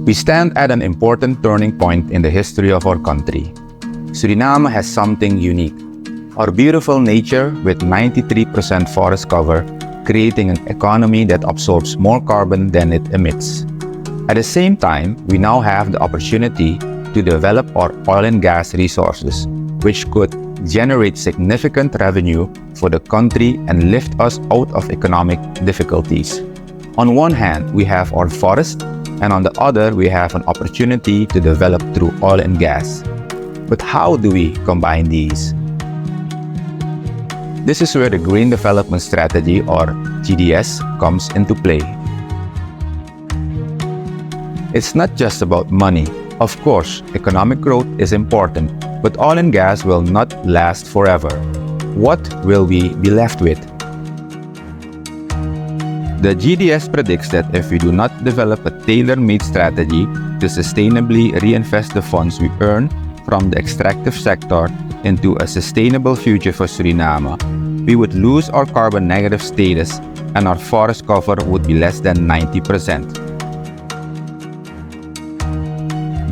We stand at an important turning point in the history of our country. Suriname has something unique. Our beautiful nature with 93% forest cover, creating an economy that absorbs more carbon than it emits. At the same time, we now have the opportunity to develop our oil and gas resources, which could generate significant revenue for the country and lift us out of economic difficulties. On one hand, we have our forest, and on the other, we have an opportunity to develop through oil and gas. But how do we combine these? This is where the Green Development Strategy, or GDS, comes into play. It's not just about money. Of course, economic growth is important, but oil and gas will not last forever. What will we be left with? The GDS predicts that if we do not develop a tailor-made strategy to sustainably reinvest the funds we earn from the extractive sector into a sustainable future for Suriname, we would lose our carbon negative status and our forest cover would be less than 90%.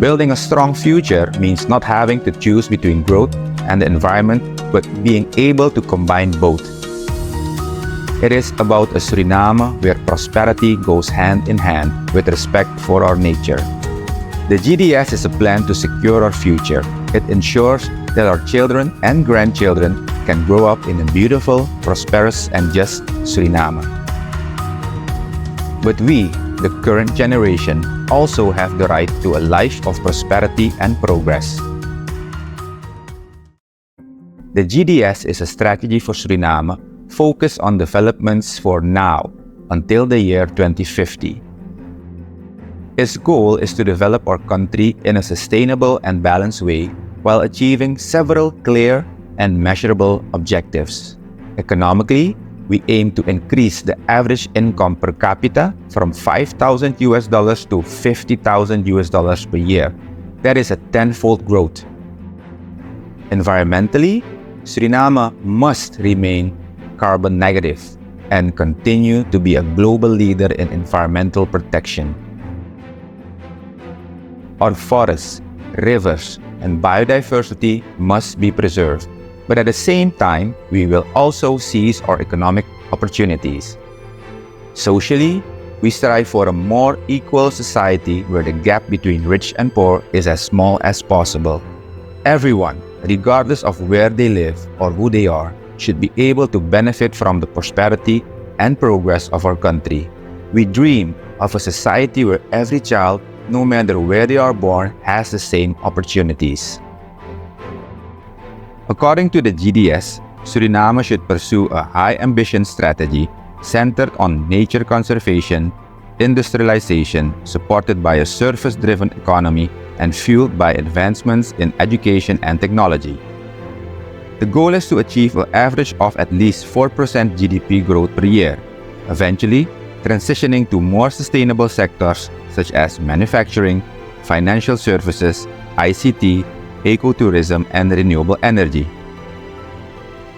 Building a strong future means not having to choose between growth and the environment, but being able to combine both. It is about a Suriname where prosperity goes hand in hand with respect for our nature. The GDS is a plan to secure our future. It ensures that our children and grandchildren can grow up in a beautiful, prosperous, and just Suriname. But we, the current generation, also have the right to a life of prosperity and progress. The GDS is a strategy for Suriname focused on developments for now until the year 2050. Its goal is to develop our country in a sustainable and balanced way while achieving several clear and measurable objectives. Economically, we aim to increase the average income per capita from $5,000 to $50,000 per year. That is a tenfold growth. Environmentally, Suriname must remain carbon negative and continue to be a global leader in environmental protection. Our forests, rivers, and biodiversity must be preserved. But at the same time, we will also seize our economic opportunities. Socially, we strive for a more equal society where the gap between rich and poor is as small as possible. Everyone, regardless of where they live or who they are, should be able to benefit from the prosperity and progress of our country. We dream of a society where every child, no matter where they are born, has the same opportunities. According to the GDS, Suriname should pursue a high-ambition strategy centered on nature conservation, industrialization, supported by a service-driven economy, and fueled by advancements in education and technology. The goal is to achieve an average of at least 4% GDP growth per year, eventually transitioning to more sustainable sectors such as manufacturing, financial services, ICT, ecotourism, and renewable energy.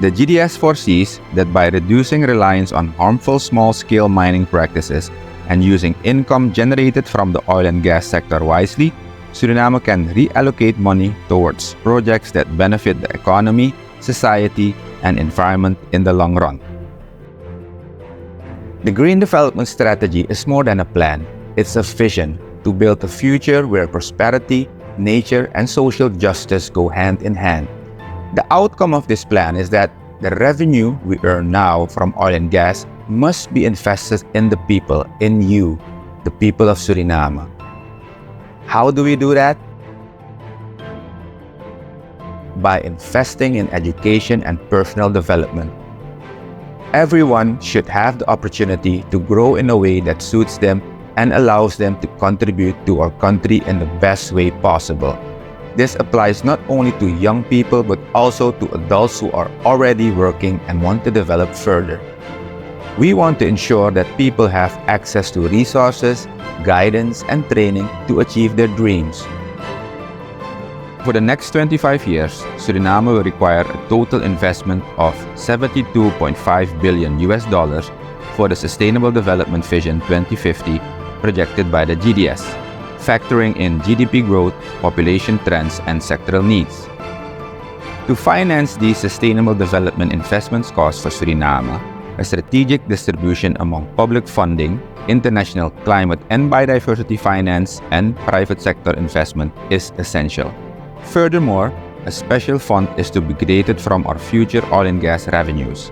The GDS foresees that by reducing reliance on harmful small-scale mining practices and using income generated from the oil and gas sector wisely, Suriname can reallocate money towards projects that benefit the economy, society, and environment in the long run. The Green Development Strategy is more than a plan. It's a vision to build a future where prosperity, nature, and social justice go hand in hand. The outcome of this plan is that the revenue we earn now from oil and gas must be invested in the people, in you, the people of Suriname. How do we do that? By investing in education and personal development. Everyone should have the opportunity to grow in a way that suits them and allows them to contribute to our country in the best way possible. This applies not only to young people but also to adults who are already working and want to develop further. We want to ensure that people have access to resources, guidance, and training to achieve their dreams. For the next 25 years, Suriname will require a total investment of $72.5 billion for the Sustainable Development Vision 2050 projected by the GDS. factoring in GDP growth, population trends, and sectoral needs. To finance these sustainable development investments costs for Suriname, a strategic distribution among public funding, international climate and biodiversity finance, and private sector investment is essential. Furthermore, a special fund is to be created from our future oil and gas revenues.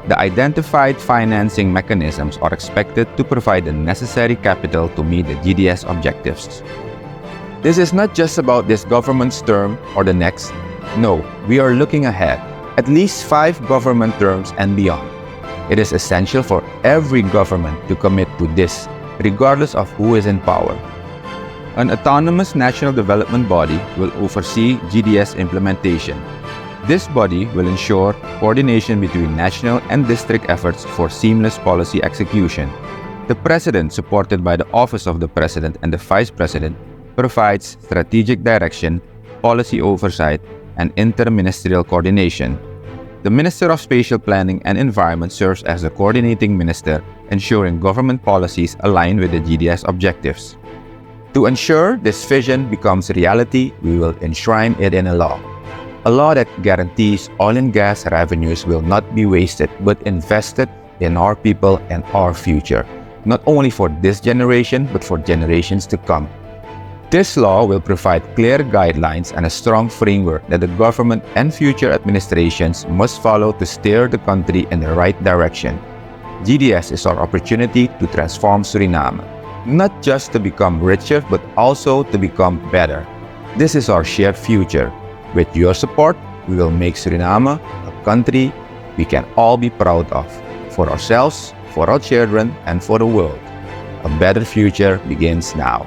The identified financing mechanisms are expected to provide the necessary capital to meet the GDS objectives. This is not just about this government's term or the next. No, we are looking ahead, at least 5 government terms and beyond. It is essential for every government to commit to this, regardless of who is in power. An autonomous national development body will oversee GDS implementation. This body will ensure coordination between national and district efforts for seamless policy execution. The President, supported by the Office of the President and the Vice President, provides strategic direction, policy oversight, and interministerial coordination. The Minister of Spatial Planning and Environment serves as the coordinating minister, ensuring government policies align with the GDS objectives. To ensure this vision becomes reality, we will enshrine it in a law that guarantees oil and gas revenues will not be wasted but invested in our people and our future, not only for this generation but for generations to come. This law will provide clear guidelines and a strong framework that the government and future administrations must follow to steer the country in the right direction. GDS is our opportunity to transform Suriname, not just to become richer but also to become better. This is our shared future. With your support, we will make Suriname a country we can all be proud of, for ourselves, for our children, and for the world. A better future begins now.